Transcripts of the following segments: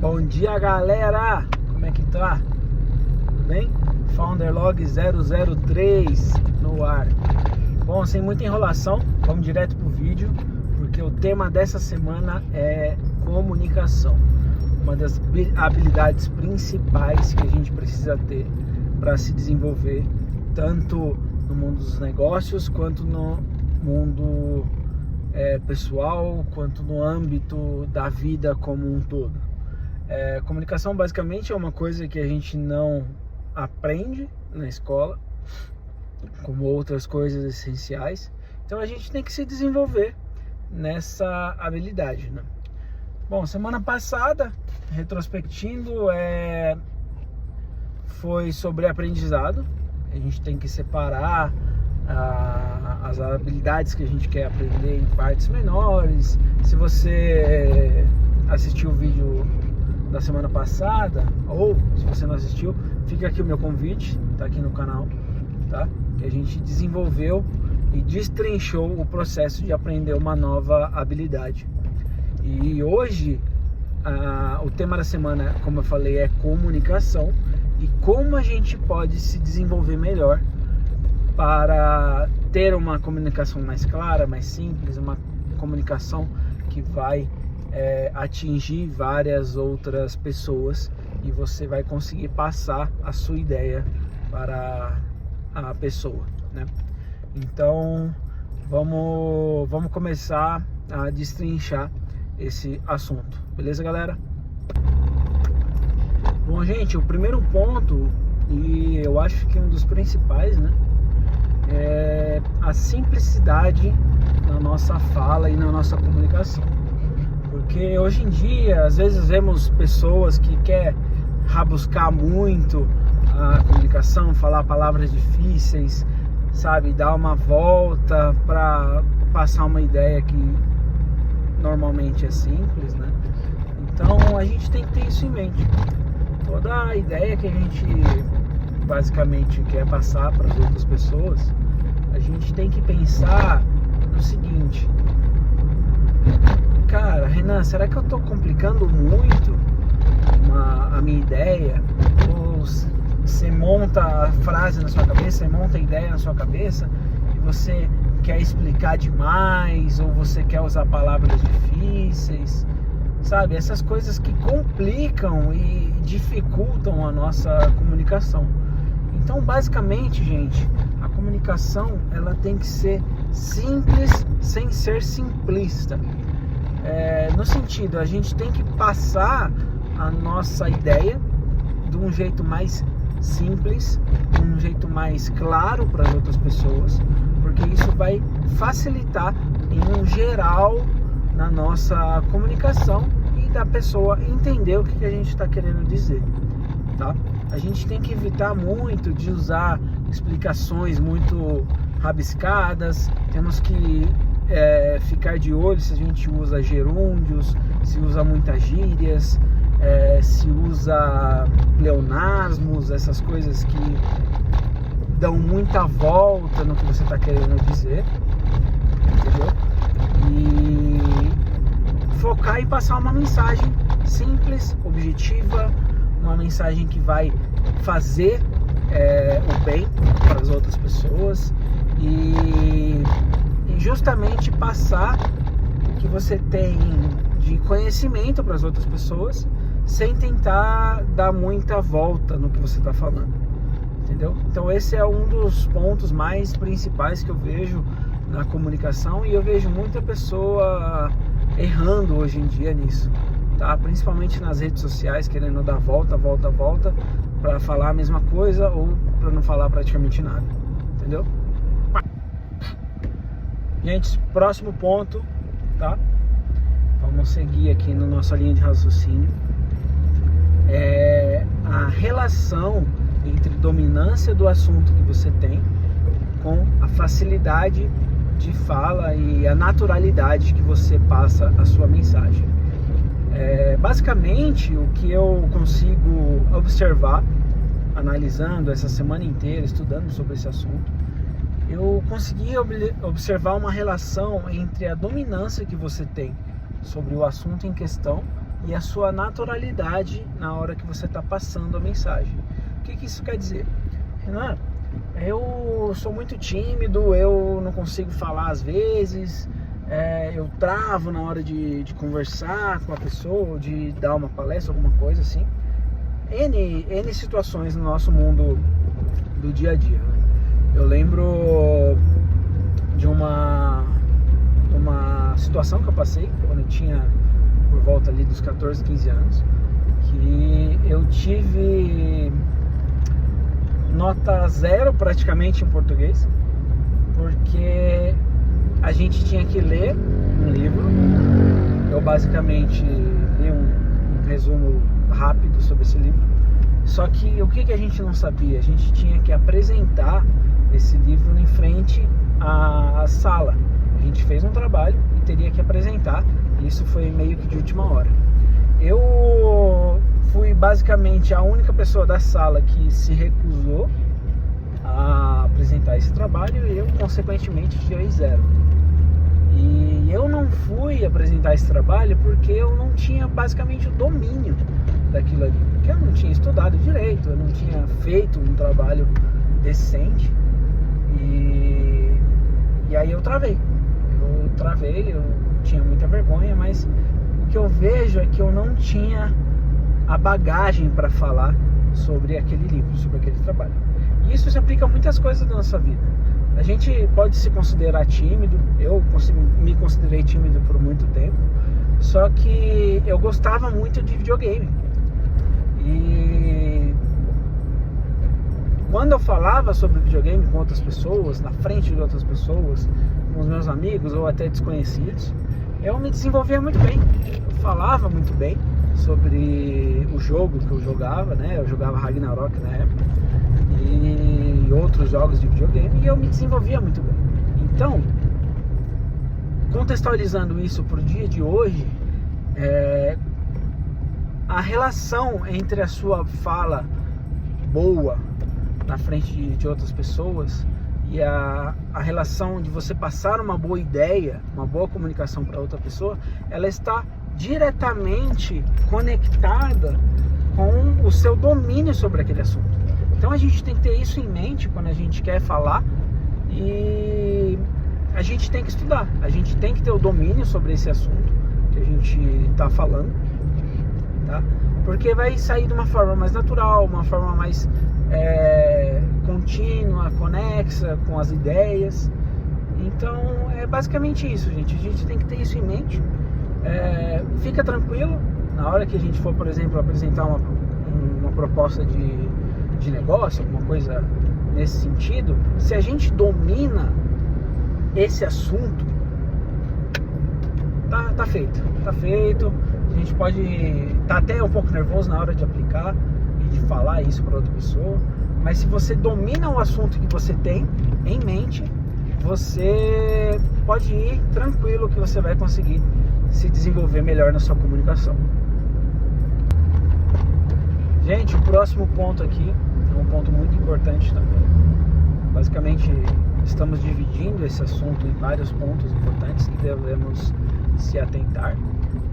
Bom dia, galera! Como é que tá? Tudo bem? Founderlog 003 no ar. Bom, sem muita enrolação, vamos direto pro vídeo, porque o tema dessa semana é comunicação. Uma das habilidades principais que a gente precisa ter para se desenvolver, tanto no mundo dos negócios, quanto no mundo pessoal, quanto no âmbito da vida como um todo. Comunicação basicamente é uma coisa que a gente não aprende na escola, como outras coisas essenciais. Então a gente tem que se desenvolver nessa habilidade, né? Bom, semana passada, retrospectivo, foi sobre aprendizado. A gente tem que separar as habilidades que a gente quer aprender em partes menores. Se você assistiu o vídeo da semana passada, ou se você não assistiu, fica aqui o meu convite, tá aqui no canal, tá? Que a gente desenvolveu e destrinchou o processo de aprender uma nova habilidade. E hoje o tema da semana, como eu falei, é comunicação e como a gente pode se desenvolver melhor para ter uma comunicação mais clara, mais simples, uma comunicação que vai atingir várias outras pessoas e você vai conseguir passar a sua ideia para a pessoa, né? Então vamos começar a destrinchar esse assunto, beleza, galera? Bom, gente, o primeiro ponto, e eu acho que um dos principais, né, é a simplicidade na nossa fala e na nossa comunicação. Porque hoje em dia, às vezes vemos pessoas que querem rabuscar muito a comunicação, falar palavras difíceis, sabe, dar uma volta para passar uma ideia que normalmente é simples, né? Então a gente tem que ter isso em mente. Toda a ideia que a gente basicamente quer passar para as outras pessoas, a gente tem que pensar no seguinte: cara, Renan, será que eu tô complicando muito a minha ideia? Ou você monta a frase na sua cabeça, você monta a ideia na sua cabeça e você quer explicar demais, ou você quer usar palavras difíceis, sabe? Essas coisas que complicam e dificultam a nossa comunicação. Então, basicamente, gente, a comunicação ela tem que ser simples sem ser simplista. No sentido, a gente tem que passar a nossa ideia de um jeito mais simples, de um jeito mais claro para as outras pessoas, porque isso vai facilitar em um geral na nossa comunicação e da pessoa entender o que a gente está querendo dizer, tá? A gente tem que evitar muito de usar explicações muito rabiscadas. Temos que ficar de olho se a gente usa gerúndios, se usa muitas gírias, se usa pleonasmos, essas coisas que dão muita volta no que você está querendo dizer, entendeu? E focar em passar uma mensagem simples, objetiva, uma mensagem que vai fazer o bem para as outras pessoas e justamente passar o que você tem de conhecimento para as outras pessoas sem tentar dar muita volta no que você está falando, entendeu? Então esse é um dos pontos mais principais que eu vejo na comunicação, e eu vejo muita pessoa errando hoje em dia nisso, tá? Principalmente nas redes sociais, querendo dar volta para falar a mesma coisa ou para não falar praticamente nada, entendeu? Gente, próximo ponto, tá? Vamos seguir aqui na nossa linha de raciocínio. A relação entre dominância do assunto que você tem com a facilidade de fala e a naturalidade que você passa a sua mensagem. Basicamente, o que eu consigo observar, analisando essa semana inteira, estudando sobre esse assunto, eu consegui observar uma relação entre a dominância que você tem sobre o assunto em questão e a sua naturalidade na hora que você está passando a mensagem. O que isso quer dizer? Renan, eu sou muito tímido, eu não consigo falar às vezes, eu travo na hora de conversar com a pessoa, de dar uma palestra, alguma coisa assim. N situações no nosso mundo do dia a dia, né? Eu lembro de uma situação que eu passei quando eu tinha por volta ali dos 14, 15 anos, que eu tive nota 0 praticamente em português, porque a gente tinha que ler um livro. Eu basicamente li um resumo rápido sobre esse livro, só que o que a gente não sabia? A gente tinha que apresentar esse livro em frente à sala. A gente fez um trabalho e teria que apresentar. Isso foi meio que de última hora. Eu fui basicamente a única pessoa da sala que se recusou a apresentar esse trabalho e eu, consequentemente, tirei 0. E eu não fui apresentar esse trabalho porque eu não tinha basicamente o domínio daquilo ali. Porque eu não tinha estudado direito, eu não tinha feito um trabalho decente. E aí eu travei, eu tinha muita vergonha, mas o que eu vejo é que eu não tinha a bagagem para falar sobre aquele livro, sobre aquele trabalho. E isso se aplica a muitas coisas da nossa vida. A gente pode se considerar tímido, eu me considerei tímido por muito tempo, só que eu gostava muito de videogame. E quando eu falava sobre videogame com outras pessoas, na frente de outras pessoas, com os meus amigos ou até desconhecidos, eu me desenvolvia muito bem. Eu falava muito bem sobre o jogo que eu jogava, né? Eu jogava Ragnarok na época e outros jogos de videogame, e eu me desenvolvia muito bem. Então, contextualizando isso para o dia de hoje, a relação entre a sua fala boa na frente de outras pessoas e a relação de você passar uma boa ideia, uma boa comunicação para outra pessoa, ela está diretamente conectada com o seu domínio sobre aquele assunto. Então a gente tem que ter isso em mente quando a gente quer falar, e a gente tem que estudar, a gente tem que ter o domínio sobre esse assunto que a gente está falando, tá? Porque vai sair de uma forma mais natural, uma forma mais contínua, conexa com as ideias. Então é basicamente isso, gente. A gente tem que ter isso em mente. Fica tranquilo na hora que a gente for, por exemplo, apresentar uma proposta de negócio, alguma coisa nesse sentido. Se a gente domina esse assunto, tá feito. A gente pode estar até um pouco nervoso na hora de aplicar e de falar isso para outra pessoa, mas se você domina o assunto que você tem em mente, você pode ir tranquilo que você vai conseguir se desenvolver melhor na sua comunicação. Gente, o próximo ponto aqui é um ponto muito importante também. Basicamente, estamos dividindo esse assunto em vários pontos importantes que devemos se atentar.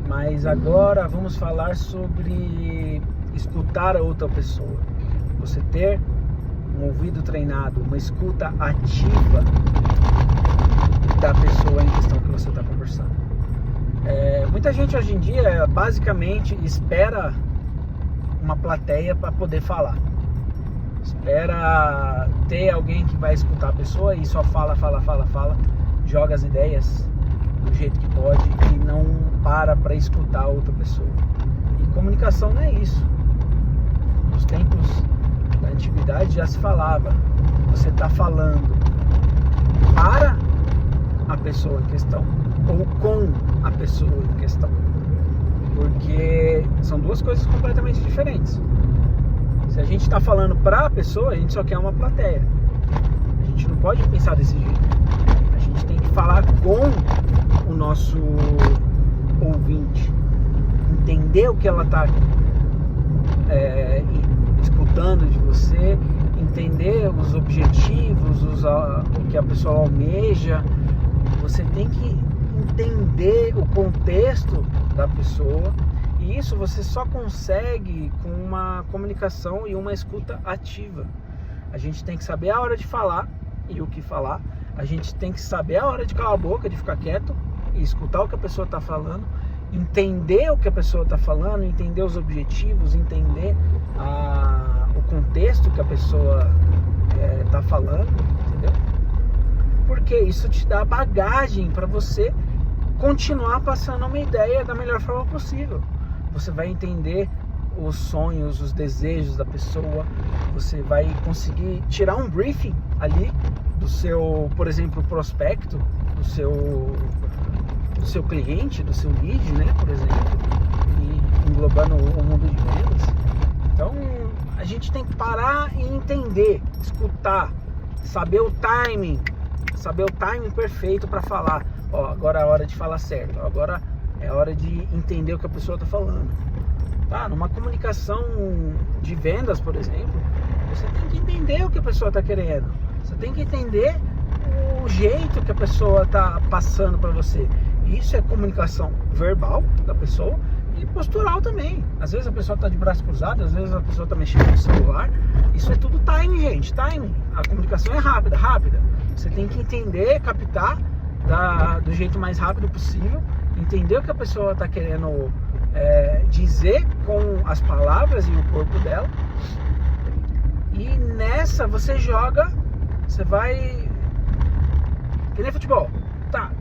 Mas agora vamos falar sobre escutar a outra pessoa. Você ter um ouvido treinado, uma escuta ativa da pessoa em questão que você está conversando. Muita gente hoje em dia basicamente espera uma plateia para poder falar. Espera ter alguém que vai escutar a pessoa e só fala, joga as ideias do jeito que pode e não para escutar a outra pessoa. E comunicação não é isso. Nos tempos da antiguidade já se falava, você está falando para a pessoa em questão ou com a pessoa em questão, porque são duas coisas completamente diferentes. Se a gente está falando para a pessoa, a gente só quer uma plateia. A gente não pode pensar desse jeito. A gente tem que falar com o nosso ouvinte, entender o que ela está escutando de você, entender os objetivos, o que a pessoa almeja. Você tem que entender o contexto da pessoa E isso você só consegue com uma comunicação e uma escuta ativa. A gente tem que saber a hora de falar e o que falar. A gente tem que saber a hora de calar a boca, de ficar quieto e escutar o que a pessoa está falando, entender o que a pessoa está falando, entender os objetivos, entender o contexto que a pessoa está falando, entendeu? Porque isso te dá bagagem para você continuar passando uma ideia da melhor forma possível. Você vai entender os sonhos, os desejos da pessoa, você vai conseguir tirar um briefing ali do seu, por exemplo, prospecto, do seu cliente, do seu lead, né, por exemplo, e englobando o mundo de vendas. Então, a gente tem que parar e entender, escutar, saber o timing perfeito para falar. Ó, agora é a hora de falar certo, agora é a hora de entender o que a pessoa está falando. Tá? Numa comunicação de vendas, por exemplo, você tem que entender o que a pessoa está querendo. Você tem que entender o jeito que a pessoa está passando para você. Isso é comunicação verbal da pessoa e postural também. Às vezes a pessoa está de braço cruzado, às vezes a pessoa está mexendo no celular. Isso é tudo timing, gente. Timing. A comunicação é rápida. Você tem que entender, captar do jeito mais rápido possível, entender o que a pessoa está querendo dizer com as palavras e o corpo dela. E nessa você joga, você vai que nem futebol, tá,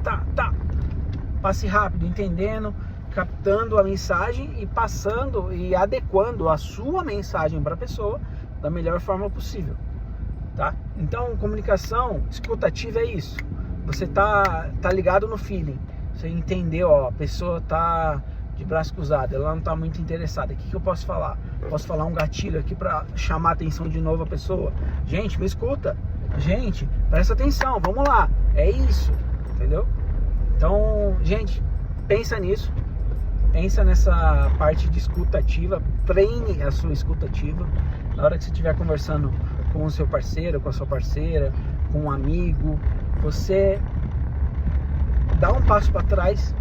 passe rápido, entendendo, captando a mensagem e passando e adequando a sua mensagem para a pessoa da melhor forma possível, tá? Então, comunicação escutativa é isso. Você tá ligado no feeling, você entendeu, ó, a pessoa tá de braço cruzado, ela não tá muito interessada. O que eu posso falar? Posso falar um gatilho aqui para chamar a atenção de novo a pessoa. Gente, me escuta. Gente, presta atenção, vamos lá. É isso, entendeu? Então, gente, pensa nisso. Pensa nessa parte de escutativa. Treine a sua escutativa. Na hora que você estiver conversando com o seu parceiro, com a sua parceira, com um amigo, você dá um passo para trás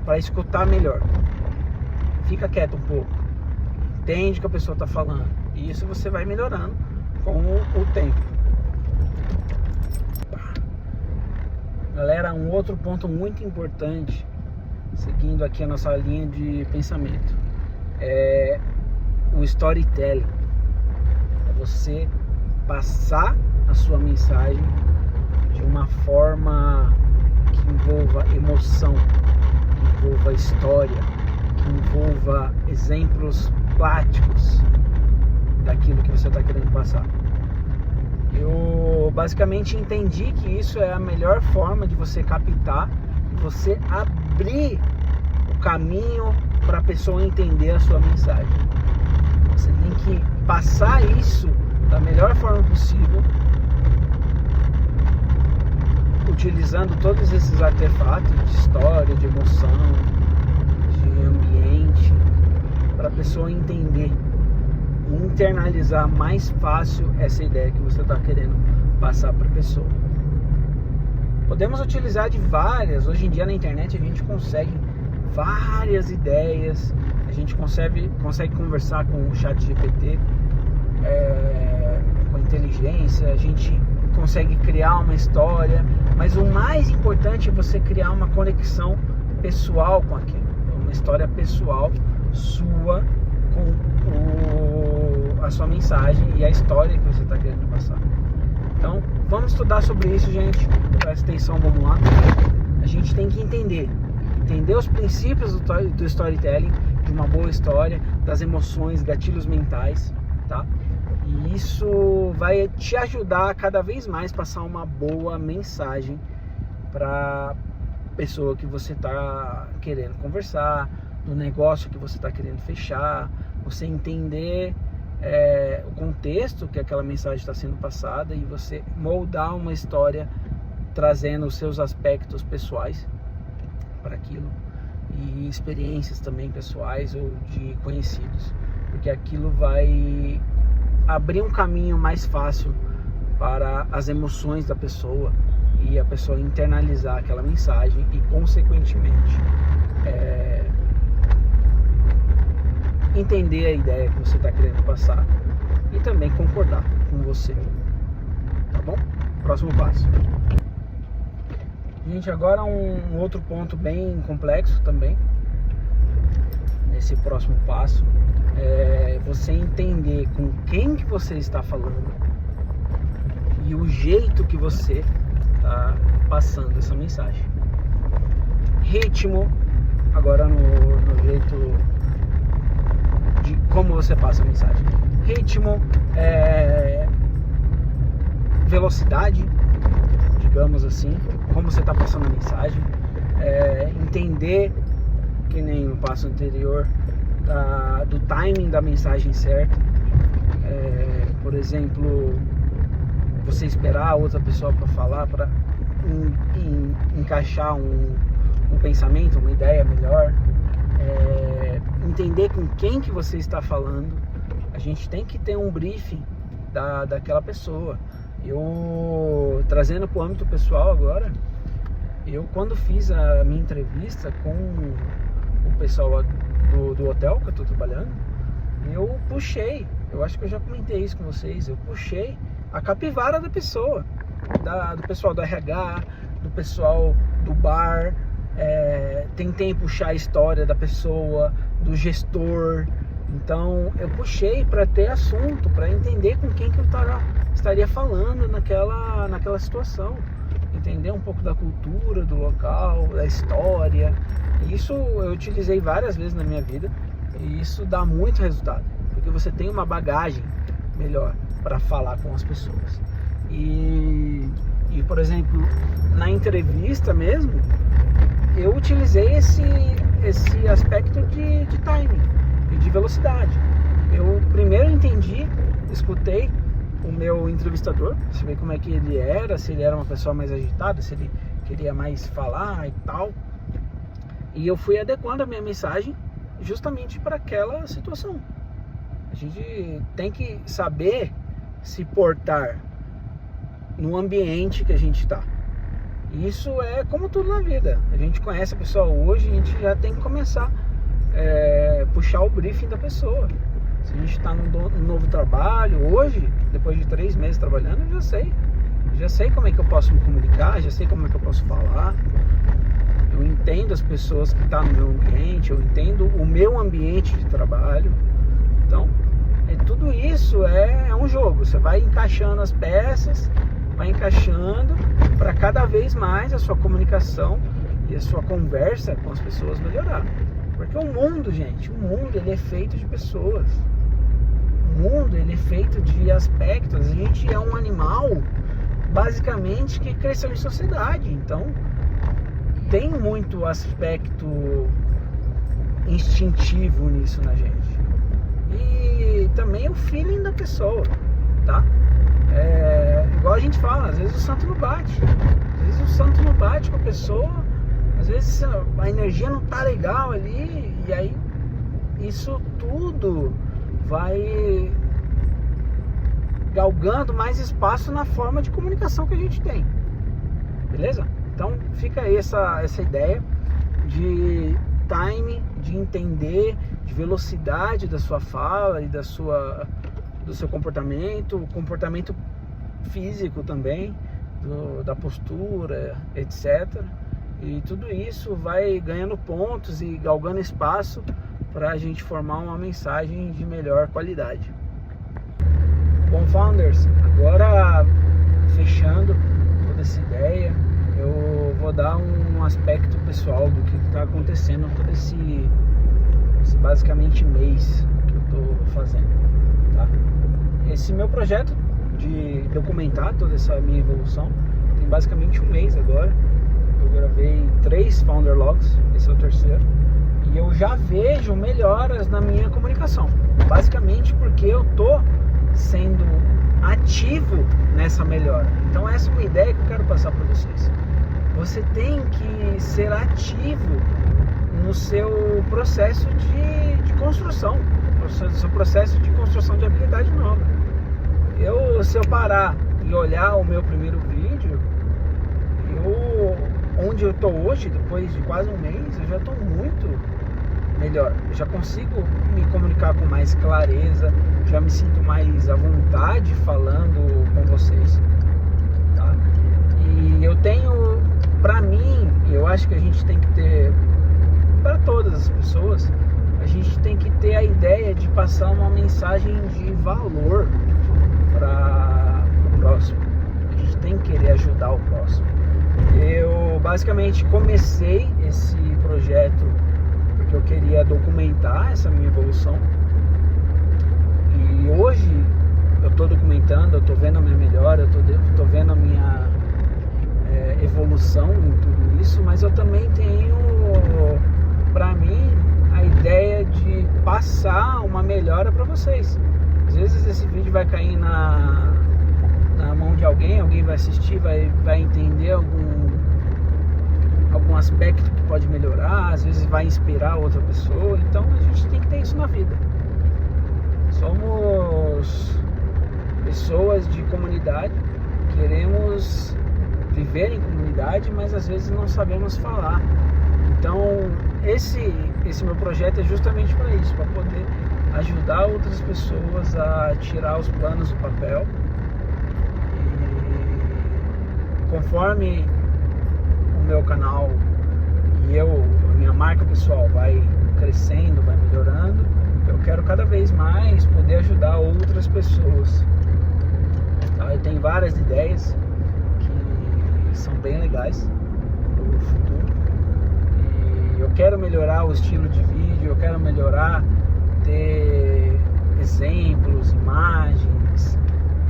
para escutar melhor. Fica quieto um pouco. Entende o que a pessoa está falando. E isso você vai melhorando com o tempo. Galera, um outro ponto muito importante, seguindo aqui a nossa linha de pensamento, é o storytelling. É você passar a sua mensagem de uma forma que envolva emoção, que envolva história, que envolva exemplos práticos daquilo que você está querendo passar. Eu basicamente entendi que isso é a melhor forma de você captar, de você abrir o caminho para a pessoa entender a sua mensagem. Você tem que passar isso da melhor forma possível, utilizando todos esses artefatos de história, de emoção, de ambiente, para a pessoa entender e internalizar mais fácil essa ideia que você está querendo passar para a pessoa. Podemos utilizar de várias, hoje em dia na internet a gente consegue várias ideias, a gente consegue conversar com o ChatGPT, com inteligência, a gente consegue criar uma história, mas o mais importante é você criar uma conexão pessoal com aquilo, uma história pessoal sua com a sua mensagem e a história que você está querendo passar. Então, vamos estudar sobre isso, gente. Presta atenção, vamos lá. A gente tem que entender os princípios do storytelling, de uma boa história, das emoções, gatilhos mentais, tá? E isso vai te ajudar a cada vez mais passar uma boa mensagem para a pessoa que você está querendo conversar, no negócio que você está querendo fechar, você entender o contexto que aquela mensagem está sendo passada e você moldar uma história trazendo os seus aspectos pessoais para aquilo e experiências também pessoais ou de conhecidos, porque aquilo vai abrir um caminho mais fácil para as emoções da pessoa e a pessoa internalizar aquela mensagem e consequentemente entender a ideia que você está querendo passar e também concordar com você. Tá bom? Próximo passo. Gente, agora um outro ponto bem complexo também nesse próximo passo é você entender com quem que você está falando e o jeito que você está passando essa mensagem. Ritmo, agora no jeito de como você passa a mensagem. Ritmo, velocidade, digamos assim, como você está passando a mensagem, entender, que nem no passo anterior, do timing da mensagem certa, por exemplo, você esperar a outra pessoa para falar, para encaixar um pensamento, uma ideia melhor, entender com quem que você está falando. A gente tem que ter um briefing daquela pessoa. Eu, trazendo para o âmbito pessoal agora, eu quando fiz a minha entrevista com o pessoal do hotel que eu estou trabalhando, eu puxei, eu acho que eu já comentei isso com vocês, eu puxei a capivara da pessoa, do pessoal do RH, do pessoal do bar, tentei puxar a história da pessoa, do gestor. Então eu puxei para ter assunto, para entender com quem que eu estaria falando naquela situação, entender um pouco da cultura do local, da história. Isso eu utilizei várias vezes na minha vida e isso dá muito resultado, porque você tem uma bagagem melhor para falar com as pessoas. E por exemplo, na entrevista mesmo, eu utilizei esse aspecto de timing e de velocidade. Eu primeiro escutei o meu entrevistador, saber como é que ele era, se ele era uma pessoa mais agitada, se ele queria mais falar e tal. E eu fui adequando a minha mensagem justamente para aquela situação. A gente tem que saber se portar no ambiente que a gente está. Isso é como tudo na vida. A gente conhece a pessoa hoje, a gente já tem que começar puxar o briefing da pessoa. Se a gente está num novo trabalho hoje, depois de 3 meses trabalhando, eu já sei como é que eu posso me comunicar, já sei como é que eu posso falar. Eu entendo as pessoas que estão no meu ambiente, eu entendo o meu ambiente de trabalho. Então, tudo isso é um jogo. Você vai encaixando as peças, vai encaixando para cada vez mais a sua comunicação e a sua conversa com as pessoas melhorar. Porque o mundo, gente, ele é feito de pessoas. O mundo, ele é feito de aspectos. A gente é um animal, basicamente, que cresceu em sociedade. Então, tem muito aspecto instintivo nisso na gente. E também o feeling da pessoa, tá? Igual a gente fala, às vezes o santo não bate. Às vezes o santo não bate com a pessoa. Às vezes a energia não tá legal ali. E aí isso tudo vai galgando mais espaço na forma de comunicação que a gente tem. Beleza? Então fica aí essa ideia de time, de entender, de velocidade da sua fala e do seu comportamento físico também, da postura, etc. E tudo isso vai ganhando pontos e galgando espaço para a gente formar uma mensagem de melhor qualidade. Bom, Founders, agora fechando toda essa ideia, eu vou dar um aspecto pessoal do que está acontecendo todo esse basicamente mês que eu estou fazendo, tá? Esse meu projeto de documentar toda essa minha evolução tem basicamente 1 mês agora. Eu gravei 3 Founder Logs, esse é o 3º, e eu já vejo melhoras na minha comunicação, basicamente porque eu tô sendo ativo nessa melhora. Então essa é uma ideia que eu quero passar para vocês. Você tem que ser ativo no seu processo de construção, no seu processo de construção de habilidade nova. Se eu parar e olhar o meu primeiro vídeo, onde eu tô hoje, depois de quase 1 mês, eu já tô muito melhor. Eu já consigo me comunicar com mais clareza, já me sinto mais à vontade falando com vocês, tá? E eu tenho, pra mim, eu acho que a gente tem que ter, para todas as pessoas, a gente tem que ter a ideia de passar uma mensagem de valor para o próximo. A gente tem que querer ajudar o próximo. Eu basicamente comecei esse projeto porque eu queria documentar essa minha evolução. E hoje eu estou documentando, eu estou vendo a minha melhora, eu estou vendo a minha evolução em tudo isso, mas eu também tenho, para mim, a ideia de passar uma melhora para vocês. Às vezes esse vídeo vai cair na mão de alguém vai assistir, vai entender algum aspecto que pode melhorar, às vezes vai inspirar outra pessoa. Então a gente tem que ter isso na vida. Somos pessoas de comunidade, queremos viver em comunidade, mas às vezes não sabemos falar. Então esse meu projeto é justamente para isso, para poder ajudar outras pessoas a tirar os planos do papel. E conforme o meu canal e a minha marca pessoal vai crescendo, vai melhorando, eu quero cada vez mais poder ajudar outras pessoas. Tá? Eu tenho várias ideias que são bem legais para o futuro. E eu quero melhorar o estilo de vídeo, eu quero melhorar, ter exemplos, imagens.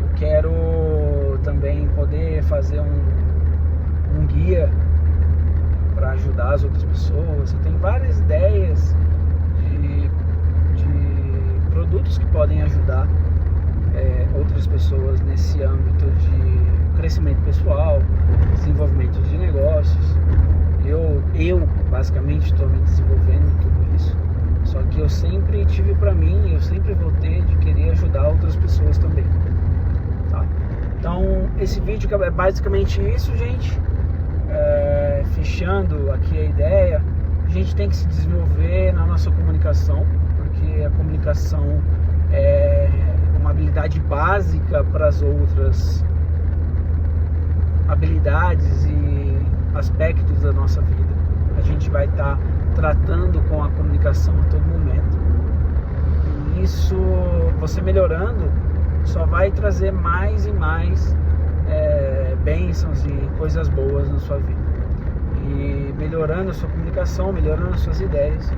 Eu quero também poder fazer um guia para ajudar as outras pessoas. Eu tenho várias ideias de produtos que podem ajudar outras pessoas nesse âmbito de crescimento pessoal, desenvolvimento de negócios. Eu basicamente estou me desenvolvendo em tudo isso. Só que eu sempre tive para mim, eu sempre vou ter de querer ajudar outras pessoas também, tá? Então esse vídeo é basicamente isso, gente. Fechando aqui a ideia, a gente tem que se desenvolver na nossa comunicação, porque a comunicação é uma habilidade básica para as outras habilidades e aspectos da nossa vida. A gente vai estar tratando com a comunicação a todo momento. E isso, você melhorando, só vai trazer mais e mais bênçãos e coisas boas na sua vida. E melhorando a sua comunicação, melhorando as suas ideias,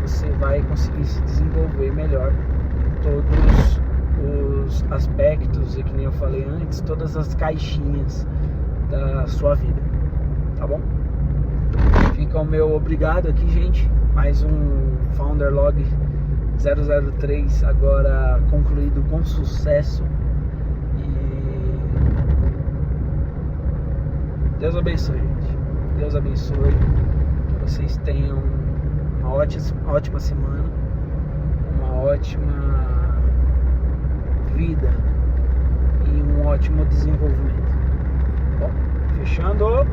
você vai conseguir se desenvolver melhor em todos os aspectos, e que nem eu falei antes, todas as caixinhas da sua vida, tá bom? Fica o meu obrigado aqui, gente. Mais um Founder Log 003 agora concluído com sucesso. E Deus abençoe, gente. Deus abençoe. Que vocês tenham uma ótima semana, uma ótima vida e um ótimo desenvolvimento. Bom, fechando.